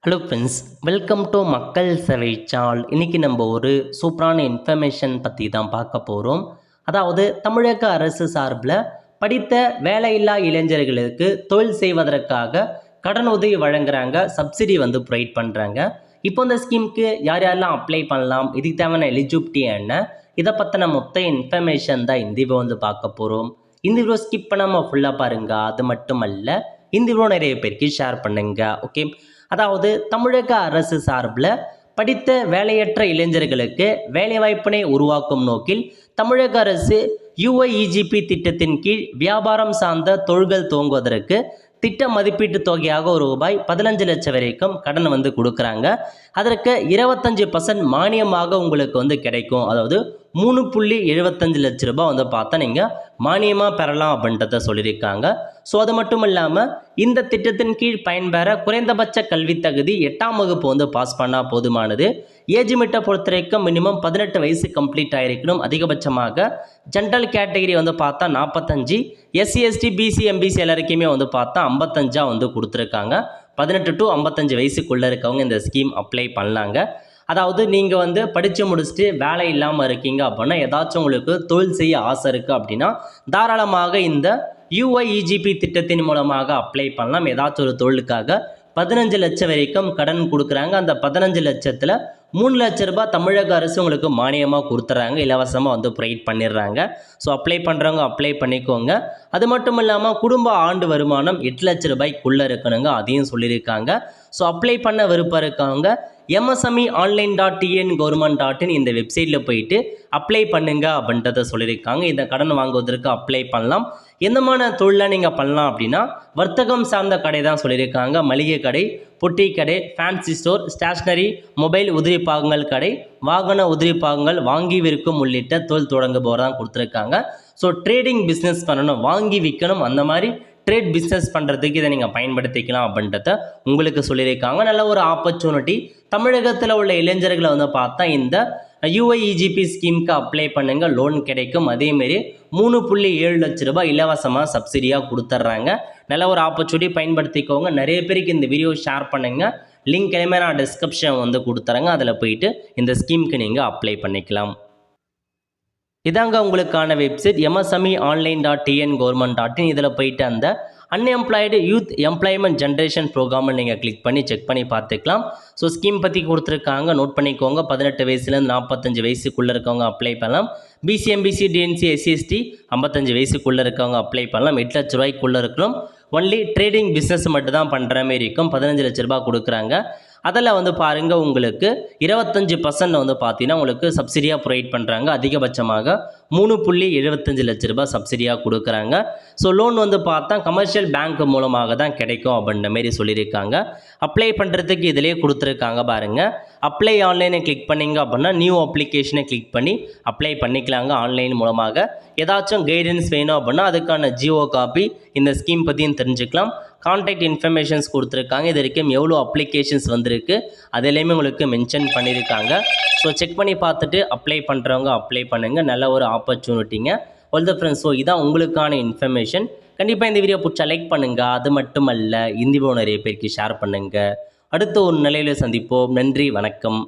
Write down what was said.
Hello friends, welcome to மக்கள் சேவை channel. இன்றைக்கி நம்ம ஒரு சூப்பரான இன்ஃபர்மேஷன் பற்றி தான் பார்க்க போகிறோம். அதாவது தமிழக அரசு சார்பில் படித்த வேலையில்லா இளைஞர்களுக்கு தொழில் செய்வதற்காக கடன் உதவி வழங்குறாங்க, சப்சிடி ப்ரொவைட் பண்ணுறாங்க. இப்போ இந்த ஸ்கீமுக்கு யார் யாரெல்லாம் அப்ளை பண்ணலாம், இதுக்கு தேவையான எலிஜிபிலிட்டி என்ன, இதை பற்றின மொத்த இன்ஃபர்மேஷன் தான் இந்த வீடியோ பார்க்க போகிறோம். இந்த வீடியோ ஸ்கிப் பண்ணாமல் ஃபுல்லாக பாருங்கள். அது மட்டும் அல்ல, இந்த வீடியோ நிறைய பேருக்கு ஷேர் பண்ணுங்க. ஓகே, அதாவது தமிழக அரசு சார்பில் படித்த வேலையற்ற இளைஞர்களுக்கு வேலைவாய்ப்பினை உருவாக்கும் நோக்கில் தமிழக அரசு யுஐஇஜிபி திட்டத்தின் கீழ் வியாபாரம் சார்ந்த தொழில்கள் துவங்குவதற்கு திட்ட மதிப்பீட்டு தொகையாக ரூபாய் 15 லட்சம் வரைக்கும் கடன் கொடுக்குறாங்க. அதற்கு 25% மானியமாக உங்களுக்கு கிடைக்கும். அதாவது 3.75 லட்ச ரூபாய் பார்த்தா நீங்கள் மானியமாக பெறலாம் அப்படின்றத சொல்லியிருக்காங்க. ஸோ அது மட்டும் இல்லாமல் இந்த திட்டத்தின் கீழ் பயன்பெற குறைந்தபட்ச கல்வி தகுதி 8ஆம் வகுப்பு பாஸ் பண்ணால் போதுமானது. ஏஜ் லிமிட்டை பொறுத்த வரைக்கும் மினிமம் 18 வயசு கம்ப்ளீட் ஆகிருக்கணும். அதிகபட்சமாக ஜென்ரல் கேட்டகரி பார்த்தா 45, எஸ்சி எஸ்டி பிசி எம்பிசி எல்லாருக்குமே பார்த்தா 55 கொடுத்துருக்காங்க. 18 to 55 வயசுக்குள்ளே இருக்கவங்க இந்த ஸ்கீம் அப்ளை பண்ணலாங்க. அதாவது நீங்கள் படித்து முடிச்சுட்டு வேலை இல்லாமல் இருக்கீங்க அப்படின்னா, ஏதாச்சும் உங்களுக்கு தொழில் செய்ய ஆசை இருக்குது அப்படின்னா தாராளமாக இந்த யுஐஇஜிபி திட்டத்தின் மூலமாக அப்ளை பண்ணலாம். ஏதாச்சும் ஒரு தொழிலுக்காக 15 லட்சம் வரைக்கும் கடன் கொடுக்குறாங்க. அந்த 15 லட்சத்தில் 3 லட்ச ரூபாய் தமிழக அரசு உங்களுக்கு மானியமாக கொடுத்துட்றாங்க, இலவசமாக ப்ரொவைட் பண்ணிடுறாங்க. ஸோ அப்ளை பண்ணுறவங்க அப்ளை பண்ணிக்கோங்க. அது மட்டும் இல்லாமல் குடும்ப ஆண்டு வருமானம் 8 லட்ச ரூபாய்க்குள்ளே இருக்கணுங்க, அதையும் சொல்லியிருக்காங்க. ஸோ அப்ளை பண்ண விருப்பம் இருக்கவங்க MSME online.tn government.in இந்த வெப்சைட்டில் போயிட்டு அப்ளை பண்ணுங்க அப்படின்றத சொல்லியிருக்காங்க. இந்த கடன் வாங்குவதற்கு அப்ளை பண்ணலாம். எந்தமான தொழிலை நீங்கள் பண்ணலாம் அப்படின்னா, வர்த்தகம் சார்ந்த கடை தான் சொல்லியிருக்காங்க. மளிகை கடை, பொட்டி கடை, ஃபேன்சி ஸ்டோர், ஸ்டேஷ்னரி, மொபைல் உதிரி பாகங்கள் கடை, வாகன உதிரி பாகங்கள் வாங்கி விற்கும் உள்ளிட்ட தொழில் தொடங்குபவர் தான் கொடுத்துருக்காங்க. ஸோ ட்ரேடிங் பிஸ்னஸ் பண்ணணும், வாங்கி விற்கணும், அந்த மாதிரி ட்ரேட் பிஸ்னஸ் பண்ணுறதுக்கு இதை நீங்கள் பயன்படுத்திக்கலாம் அப்படின்றத உங்களுக்கு சொல்லியிருக்காங்க. நல்ல ஒரு ஆப்பர்ச்சுனிட்டி. தமிழகத்தில் உள்ள இளைஞர்களை பார்த்தா இந்த யுஐஇஜிபி ஸ்கீமுக்கு அப்ளை பண்ணுங்கள், லோன் கிடைக்கும். அதேமாரி 3.7 லட்ச ரூபாய் இலவசமாக சப்சிடியாக கொடுத்துட்றாங்க. நல்ல ஒரு ஆப்பர்ச்சுனிட்டி, பயன்படுத்திக்கோங்க. நிறைய பேருக்கு இந்த வீடியோ ஷேர் பண்ணுங்கள். லிங்க் எல்லாமே நான் டிஸ்கிரிப்ஷன் கொடுத்துறேங்க, அதில் போயிட்டு இந்த ஸ்கீமுக்கு நீங்கள் அப்ளை பண்ணிக்கலாம். இதாங்க உங்களுக்கான வெப்சைட் MSME online.tn government.in. இதில் போயிட்டு அந்த அன்எம்ப்ளாய்டு யூத் எம்ப்ளாய்மெண்ட் ஜென்ரேஷன் ப்ரோக்ராமை நீங்கள் கிளிக் பண்ணி செக் பண்ணி பார்த்துக்கலாம். ஸோ ஸ்கீம் பற்றி கொடுத்துருக்காங்க, நோட் பண்ணிக்கோங்க. 18 வயசுலேருந்து 45 வயசுக்குள்ளே இருக்கவங்க அப்ளை பண்ணலாம். பிசி எம்பிசி டிஎன்சி எஸ்சிஎஸ்டி 55 வயசுக்குள்ளே இருக்கவங்க அப்ளை பண்ணலாம். 8 லட்ச ரூபாய்க்குள்ளே இருக்கணும். ஒன்லி ட்ரேடிங் பிஸ்னஸ் மட்டும் தான் பண்ணுற மாதிரி இருக்கும். 15 லட்ச ரூபாய் கொடுக்குறாங்க. அதில் பாருங்கள், உங்களுக்கு 25% பார்த்தீங்கன்னா உங்களுக்கு சப்சிடியாக ப்ரொவைட் பண்ணுறாங்க. அதிகபட்சமாக 3.75 லட்ச ரூபாய் சப்சிடியாக கொடுக்குறாங்க. ஸோ லோன் பார்த்தா கமர்ஷியல் பேங்க் மூலமாக தான் கிடைக்கும் அப்படின்ற மாரி சொல்லியிருக்காங்க. அப்ளை பண்ணுறதுக்கு இதிலே கொடுத்துருக்காங்க பாருங்கள். அப்ளை ஆன்லைனை கிளிக் பண்ணிங்க அப்படின்னா நியூ அப்ளிகேஷனை கிளிக் பண்ணி அப்ளை பண்ணிக்கலாங்க ஆன்லைன் மூலமாக. ஏதாச்சும் கைடன்ஸ் வேணும் அப்படின்னா அதுக்கான ஜியோ காப்பி, இந்த ஸ்கீம் பற்றியும் தெரிஞ்சுக்கலாம். கான்டாக்ட் இன்ஃபர்மேஷன்ஸ் கொடுத்துருக்காங்க. இது வரைக்கும் எவ்வளோ அப்ளிகேஷன்ஸ் வந்திருக்கு அது எல்லாமே உங்களுக்கு மென்ஷன் பண்ணியிருக்காங்க. ஸோ செக் பண்ணி பார்த்துட்டு அப்ளை பண்ணுறவங்க அப்ளை பண்ணுங்கள். நல்ல ஒரு ஆப்பர்ச்சுனிட்டிங்க. ஆல் த ஃப்ரெண்ட்ஸ், ஸோ இதான் உங்களுக்கான இன்ஃபர்மேஷன். கண்டிப்பாக இந்த வீடியோ பிடிச்சா லைக் பண்ணுங்கள். அது மட்டும் அல்ல, இந்த வீடியோ நிறைய பேருக்கு ஷேர் பண்ணுங்கள். அடுத்த ஒரு நிலையில் சந்திப்போம். நன்றி, வணக்கம்.